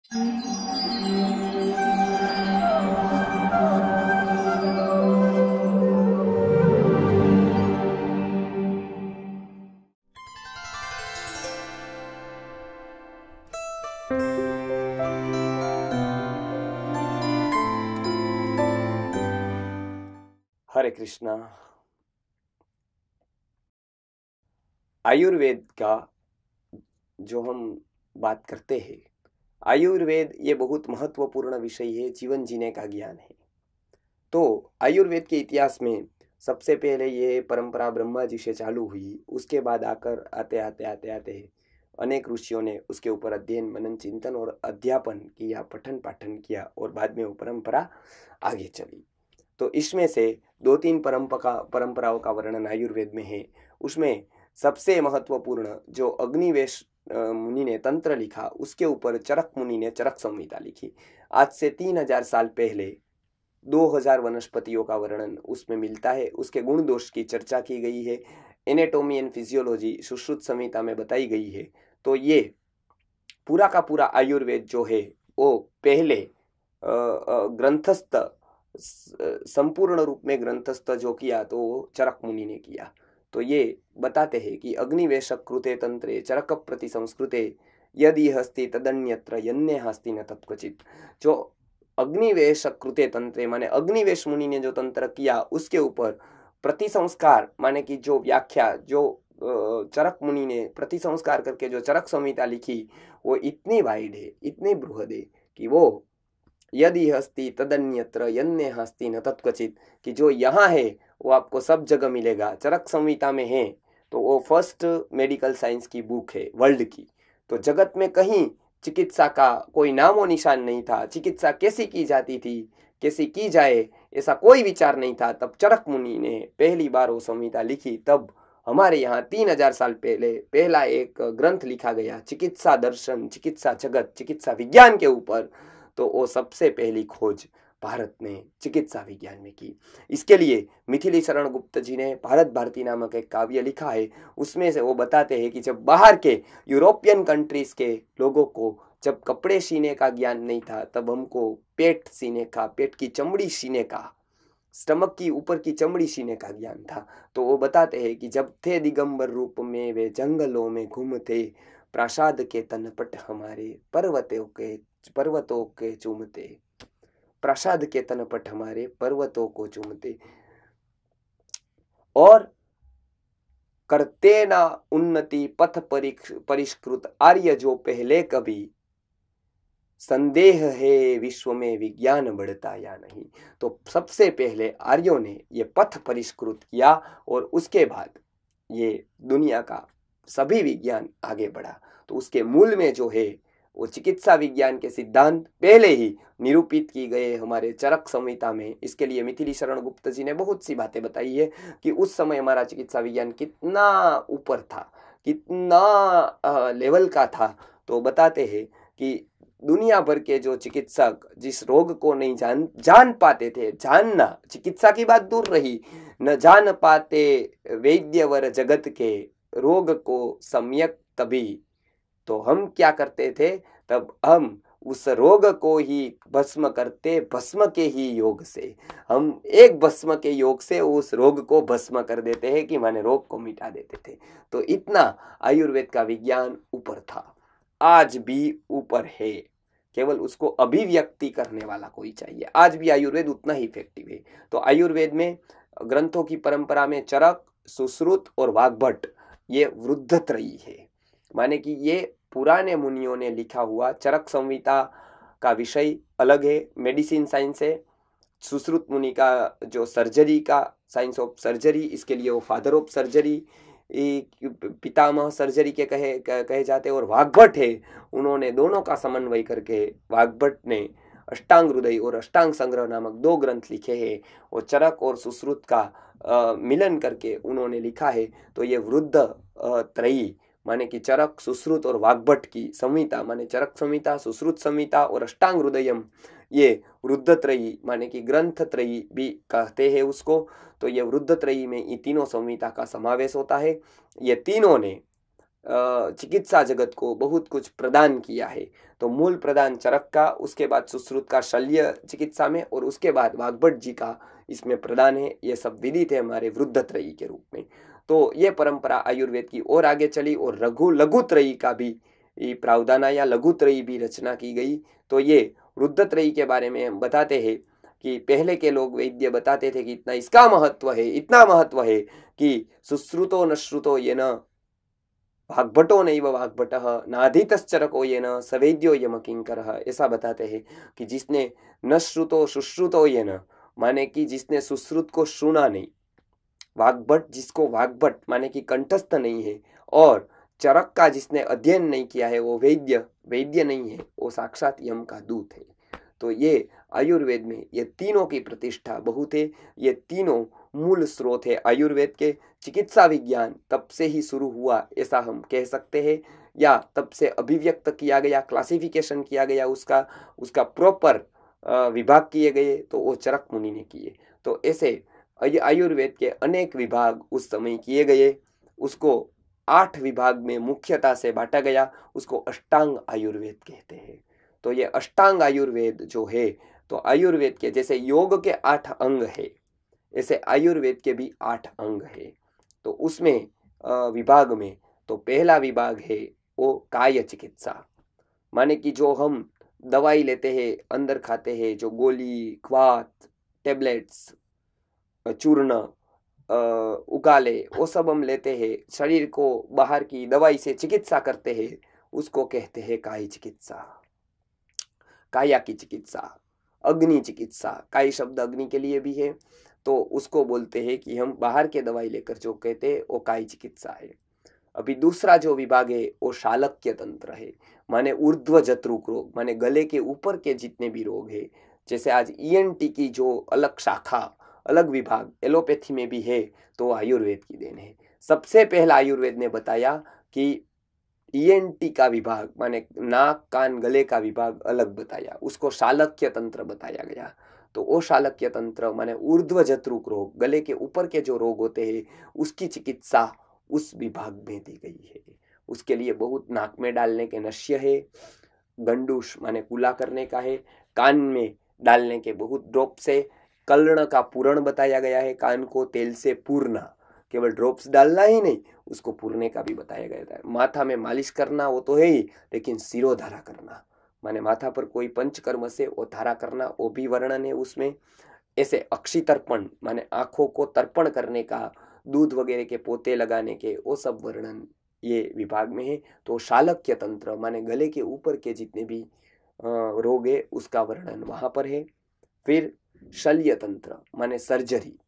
हरे कृष्णा। आयुर्वेद का जो हम बात करते हैं, आयुर्वेद ये बहुत महत्वपूर्ण विषय है, जीवन जीने का ज्ञान है। तो आयुर्वेद के इतिहास में सबसे पहले ये परंपरा ब्रह्मा जी से चालू हुई। उसके बाद आकर आते आते आते आते अनेक ऋषियों ने उसके ऊपर अध्ययन, मनन, चिंतन और अध्यापन किया, पठन पाठन किया और बाद में वो परंपरा आगे चली। तो इसमें से दो तीन परंपराओं का वर्णन आयुर्वेद में है। उसमें सबसे महत्वपूर्ण जो अग्निवेश मुनि ने तंत्र लिखा, उसके ऊपर चरक मुनि ने चरक संहिता लिखी। आज से 3000 साल पहले 2000 वनस्पतियों का वर्णन उसमें मिलता है। उसके गुण दोष की चर्चा की गई है। एनेटोमी एंड फिजियोलॉजी सुश्रुत संहिता में बताई गई है। तो ये पूरा का पूरा आयुर्वेद जो है वो पहले ग्रंथस्थ, संपूर्ण रूप में ग्रंथस्थ जो किया तो चरक मुनि ने किया। तो ये बताते हैं कि अग्निवेश कृते तंत्रे चरक प्रति संस्कृते यदि हस्ति तदन्यत्र यन्य हस्ति न तत्क्वचित। जो अग्निवेश कृते तंत्रे माने अग्निवेश मुनि ने जो तंत्र किया उसके ऊपर प्रति संस्कार माने कि जो व्याख्या, जो चरक मुनि ने प्रति संस्कार करके जो चरक संहिता लिखी वो इतनी वाइड है, इतनी बृहद है कि वो यदि हस्ति तदन्यत्र यन्य हस्ति न तत्क्वचित, कि जो यहाँ है वो आपको सब जगह मिलेगा। चरक संहिता में है तो वो फर्स्ट मेडिकल साइंस की बुक है वर्ल्ड की। तो जगत में कहीं चिकित्सा का कोई नामो निशान नहीं था। चिकित्सा कैसी की जाती थी, कैसी की जाए, ऐसा कोई विचार नहीं था। तब चरक मुनि ने पहली बार वो संहिता लिखी। तब हमारे यहाँ 3000 साल पहले पहला एक ग्रंथ लिखा गया, चिकित्सा दर्शन, चिकित्सा जगत, चिकित्सा विज्ञान के ऊपर। तो वो सबसे पहली खोज भारत ने चिकित्सा विज्ञान में की। इसके लिए मिथिली शरण गुप्त जी ने भारत भारती नामक एक काव्य लिखा है। उसमें से वो बताते हैं कि जब बाहर के यूरोपियन कंट्रीज के लोगों को जब कपड़े सीने का ज्ञान नहीं था, तब हमको पेट सीने का, पेट की चमड़ी सीने का, स्टमक की ऊपर की चमड़ी सीने का ज्ञान था। तो वो बताते हैं कि जब थे दिगंबर रूप में वे जंगलों में घूमते, प्रासाद के तनपट हमारे पर्वतों के चूमते, प्रासाद के तनपट हमारे पर्वतों को चूमते, और करते ना उन्नति पथ परिष्कृत आर्य जो पहले कभी, संदेह है विश्व में विज्ञान बढ़ता या नहीं। तो सबसे पहले आर्यों ने ये पथ परिष्कृत किया और उसके बाद ये दुनिया का सभी विज्ञान आगे बढ़ा। तो उसके मूल में जो है वो चिकित्सा विज्ञान के सिद्धांत पहले ही निरूपित की गए हमारे चरक संहिता में। इसके लिए मिथिली शरण गुप्त जी ने बहुत सी बातें बताई है कि उस समय हमारा चिकित्सा विज्ञान कितना ऊपर था, कितना लेवल का था। तो बताते हैं कि दुनिया भर के जो चिकित्सक जिस रोग को नहीं जान पाते थे, जानना, चिकित्सा की बात दूर रही, न जान पाते वैद्यवर जगत के रोग को सम्यक तभी। तो हम क्या करते थे, तब हम उस रोग को ही भस्म करते, भस्म के ही योग से। हम एक भस्म के योग से उस रोग को भस्म कर देते हैं कि माने रोग को मिटा देते थे। तो इतना आयुर्वेद का विज्ञान ऊपर था, आज भी ऊपर है। केवल उसको अभिव्यक्ति करने वाला कोई चाहिए। आज भी आयुर्वेद उतना ही इफेक्टिव है। तो आयुर्वेद में ग्रंथों की परंपरा में चरक, सुश्रुत और वाग्भट ये वृद्धत्रयी है। माने कि ये पुराने मुनियों ने लिखा हुआ। चरक संहिता का विषय अलग है, मेडिसिन साइंस है। सुश्रुत मुनि का जो सर्जरी का, साइंस ऑफ सर्जरी, इसके लिए वो father of surgery, Pitamah surgery के कहे जाते हैं। और वाग्भट है, उन्होंने दोनों का समन्वय करके वाग्भट ने अष्टांग हृदय और अष्टांग संग्रह नामक 2 ग्रंथ लिखे हैं। और चरक और सुश्रुत का मिलन करके उन्होंने लिखा है। तो ये वृद्ध त्रयी माने कि चरक, सुश्रुत और वाग्भट की संहिता, माने चरक संहिता, सुश्रुत संहिता और अष्टांग हृदयम, ये वृद्ध त्रयी माने कि ग्रंथ त्रयी भी कहते हैं उसको। तो ये वृद्ध त्रयी में ये तीनों संहिता का समावेश होता है। ये तीनों ने चिकित्सा जगत को बहुत कुछ प्रदान किया है। तो मूल प्रदान चरक का, उसके बाद सुश्रुत का शल्य चिकित्सा में, और उसके बाद वाग्भट जी का इसमें प्रदान है। ये सब विदित है हमारे वृद्धत्रयी के रूप में। तो ये परंपरा आयुर्वेद की और आगे चली और लघुत्रयी का भी प्रावधान या लघुत्रयी भी रचना की गई। तो ये वृद्धत्रयी के बारे में हम बताते हैं कि पहले के लोग वैद्य बताते थे कि इतना इसका महत्व है, इतना महत्व है कि सुश्रुतो न श्रुतो ये न वाग्भटो नैव वाग्भटः नाधीतश्चरको येन सवेद्यो यम किंकरः। ऐसा बताते हैं कि जिसने न श्रुतो सुश्रुतो येन, माने कि जिसने सुश्रुत को सुना नहीं, वाग्भट जिसको वाग्भट माने कि कंठस्थ नहीं है, और चरक का जिसने अध्ययन नहीं किया है वो वैद्य नहीं है, वो साक्षात यम का दूत है। तो ये आयुर्वेद में ये तीनों की प्रतिष्ठा बहुत है। ये तीनों मूल स्रोत है आयुर्वेद के। चिकित्सा विज्ञान तब से ही शुरू हुआ ऐसा हम कह सकते हैं, या तब से अभिव्यक्त किया गया, क्लासिफिकेशन किया गया, उसका प्रॉपर विभाग किए गए तो वो चरक मुनि ने किए। तो ऐसे आयुर्वेद के अनेक विभाग उस समय किए गए। उसको 8 विभाग में मुख्यता से बांटा गया, उसको अष्टांग आयुर्वेद कहते हैं। तो ये अष्टांग आयुर्वेद जो है, तो आयुर्वेद के जैसे योग के 8 अंग है, ऐसे आयुर्वेद के भी 8 अंग है। तो उसमें विभाग में तो पहला विभाग है वो काय चिकित्सा, माने कि जो हम दवाई लेते हैं, अंदर खाते हैं, जो गोली, क्वाथ, टेबलेट्स, चूर्ण, उकाले, वो सब हम लेते हैं, शरीर को बाहर की दवाई से चिकित्सा करते हैं, उसको कहते हैं काय चिकित्सा, काया की चिकित्सा। अग्नि चिकित्सा, काय शब्द अग्नि के लिए भी है, तो उसको बोलते हैं कि हम बाहर के दवाई लेकर जो कहते हैं वो काय चिकित्सा है। अभी दूसरा जो विभाग है वो शालक्य तंत्र है, माने ऊर्ध्व जत्रुक रोग, माने गले के ऊपर के जितने भी रोग है। जैसे आज ईएनटी की जो अलग शाखा, अलग विभाग एलोपैथी में भी है, तो आयुर्वेद की देन है। सबसे पहला आयुर्वेद ने बताया कि ईएनटी का विभाग माने नाक कान गले का विभाग अलग बताया, उसको शालक्य तंत्र बताया गया। तो वो शालक्य तंत्र माने ऊर्ध्व जत्रुक रोग, गले के ऊपर के जो रोग होते हैं उसकी चिकित्सा उस विभाग में दी गई है। उसके लिए बहुत नाक में डालने के नश्य है, गंडूश माने कुला करने का है, कान में डालने के बहुत ड्रॉप्स है, कर्ण का पूरण बताया गया है, कान को तेल से पूरना, केवल ड्रॉप्स डालना ही नहीं, उसको पूरने का भी बताया गया है। माथा में मालिश करना वो तो है ही, लेकिन सिरोधारा करना माने माथा पर कोई पंचकर्म से वो धारा करना, वो भी वर्णन है उसमें। ऐसे अक्षी तर्पण माने आंखों को तर्पण करने का, दूध वगैरह के पोते लगाने के, वो सब वर्णन ये विभाग में है। तो शालक्य तंत्र माने गले के ऊपर के जितने भी रोग है उसका वर्णन वहां पर है। फिर शल्य तंत्र माने सर्जरी,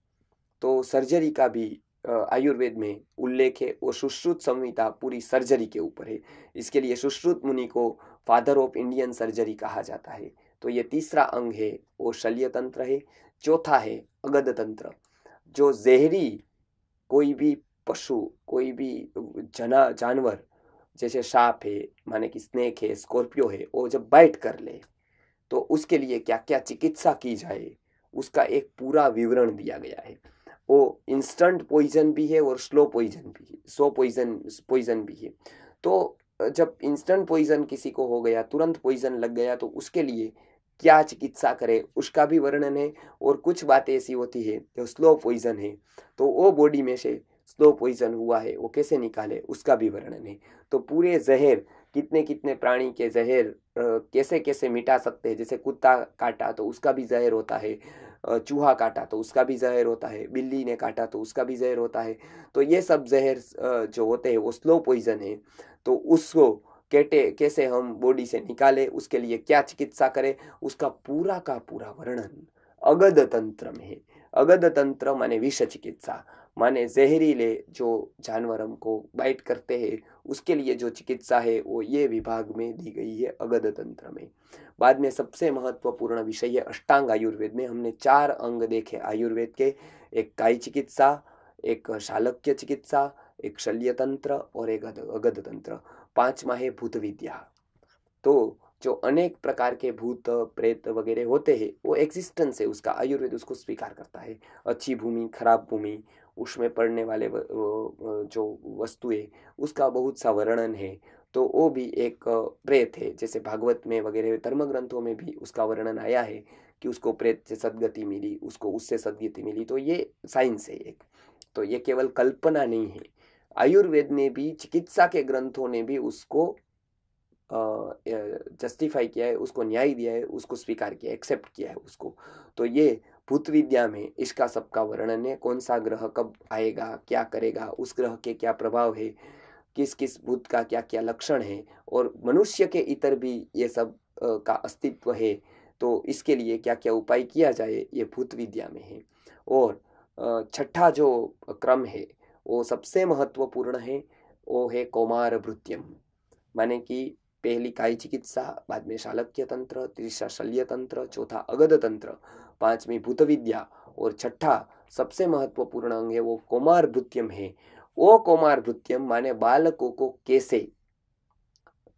तो सर्जरी का भी आयुर्वेद में उल्लेख है। वो सुश्रुत संहिता पूरी सर्जरी के ऊपर है। इसके लिए सुश्रुत मुनि को फादर ऑफ इंडियन सर्जरी कहा जाता है। तो ये तीसरा अंग है वो शल्य तंत्र है। चौथा है अगध तंत्र, जो जहरी कोई भी पशु, कोई भी जानवर, जैसे सांप है माने कि स्नेक है, स्कॉर्पियो है, वो जब बाइट कर ले तो उसके लिए क्या क्या चिकित्सा की जाए उसका एक पूरा विवरण दिया गया है। वो इंस्टेंट पॉइजन भी है और स्लो पॉइजन भी है, पॉइजन भी है। तो जब इंस्टेंट पॉइजन किसी को हो गया, तुरंत पॉइजन लग गया, तो उसके लिए क्या चिकित्सा करे उसका भी वर्णन है। और कुछ बातें ऐसी होती है जो स्लो पॉइजन है, तो वो बॉडी में से स्लो पॉइजन हुआ है वो कैसे निकाले उसका भी वर्णन है। तो पूरे जहर, कितने कितने प्राणी के जहर कैसे कैसे मिटा सकते हैं। जैसे कुत्ता काटा तो उसका भी जहर होता है, चूहा काटा तो उसका भी जहर होता है, बिल्ली ने काटा तो उसका भी जहर होता है। तो ये सब जहर जो होते हैं वो स्लो पॉइजन है। तो उसको कैसे हम बॉडी से निकाले, उसके लिए क्या चिकित्सा करें, उसका पूरा का पूरा वर्णन अगध तंत्र में है। अगध तंत्र माने विष चिकित्सा, माने जहरीले जो जानवर हमको बाइट करते हैं उसके लिए जो चिकित्सा है वो ये विभाग में दी गई है अगध तंत्र में। बाद में सबसे महत्वपूर्ण विषय है अष्टांग आयुर्वेद में। हमने 4 अंग देखे आयुर्वेद के, एक काय चिकित्सा, एक शालक्य चिकित्सा, एक शल्य तंत्र और एक अगध तंत्र। 5वां है भूत विद्या। तो जो अनेक प्रकार के भूत प्रेत वगैरह होते हैं वो एग्जिस्टेंस है उसका, आयुर्वेद उसको स्वीकार करता है। अच्छी भूमि, खराब भूमि, उसमें पड़ने वाले जो वस्तुएं उसका बहुत सा वर्णन है, तो वो भी एक प्रेत है। जैसे भागवत में वगैरह धर्म ग्रंथों में भी उसका वर्णन आया है कि उसको प्रेत से सदगति मिली, उसको उससे सदगति मिली। तो ये साइंस है एक, तो ये केवल कल्पना नहीं है। आयुर्वेद ने भी, चिकित्सा के ग्रंथों ने भी उसको जस्टिफाई किया है, उसको न्याय दिया है, उसको स्वीकार किया है, एक्सेप्ट किया है उसको। तो ये भूत विद्या में इसका सबका वर्णन है। कौन सा ग्रह कब आएगा, क्या करेगा, उस ग्रह के क्या प्रभाव है, किस किस भूत का क्या क्या लक्षण है, और मनुष्य के इतर भी ये सब का अस्तित्व है, तो इसके लिए क्या क्या उपाय किया जाए, ये भूत विद्या में है। और छठा जो क्रम है वो सबसे महत्वपूर्ण है, वो है कौमार भृत्यम। माने कि पहली कायी चिकित्सा, बाद में शालक्य तंत्र, तीसरा शल्य तंत्र, चौथा अगध तंत्र, पांचवी भूत विद्या, और छठा सबसे महत्वपूर्ण अंग है वो कौमार भृत्यम है। वो कौमार भृत्यम माने बालकों को कैसे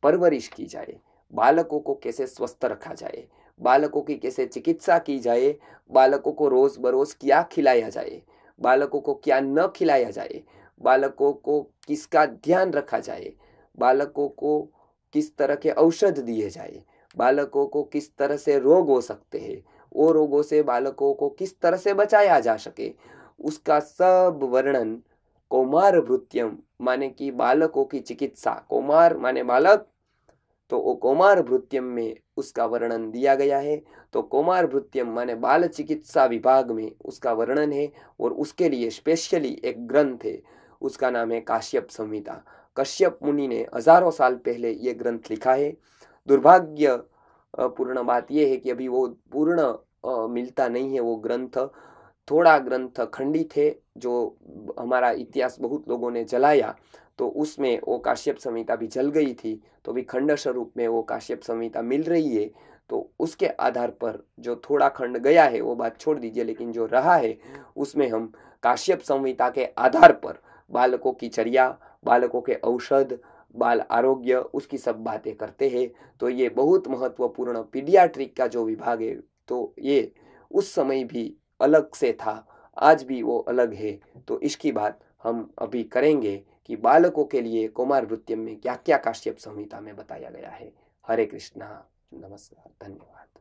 परवरिश की जाए, बालकों को कैसे स्वस्थ रखा जाए, बालकों की कैसे चिकित्सा की जाए, बालकों को रोज बरोज क्या खिलाया जाए, बालकों को क्या न खिलाया जाए, बालकों को किसका ध्यान रखा जाए, बालकों को किस तरह के औषध दिए जाए, बालकों को किस तरह से रोग हो सकते हैं, वो रोगों से बालकों को किस तरह से बचाया जा सके, उसका सब वर्णन कौमार भृत्यम माने कि बालकों की चिकित्सा, कौमार माने बालक, तो वो कौमार भृत्यम में उसका वर्णन दिया गया है। तो कौमार भृत्यम माने बाल चिकित्सा विभाग में उसका वर्णन है, और उसके लिए स्पेशली एक ग्रंथ है, उसका नाम है काश्यप संहिता। कश्यप मुनि ने हजारों साल पहले ये ग्रंथ लिखा है। दुर्भाग्य पूर्ण बात यह है कि अभी वो पूर्ण मिलता नहीं है वो ग्रंथ। थोड़ा ग्रंथ खंडित है, जो हमारा इतिहास बहुत लोगों ने जलाया, तो उसमें वो काश्यप संहिता भी जल गई थी, तो भी खंड स्वरूप में वो काश्यप संहिता मिल रही है। तो उसके आधार पर जो थोड़ा खंड गया है वो बात छोड़ दीजिए, लेकिन जो रहा है उसमें हम काश्यप संहिता के आधार पर बालकों की चर्या, बालकों के औषध, बाल आरोग्य, उसकी सब बातें करते हैं। तो ये बहुत महत्वपूर्ण पीडियाट्रिक का जो विभाग है, तो ये उस समय भी अलग से था, आज भी वो अलग है। तो इसकी बात हम अभी करेंगे कि बालकों के लिए कौमार भृत्यम में क्या क्या काश्यप संहिता में बताया गया है। हरे कृष्णा, नमस्कार, धन्यवाद।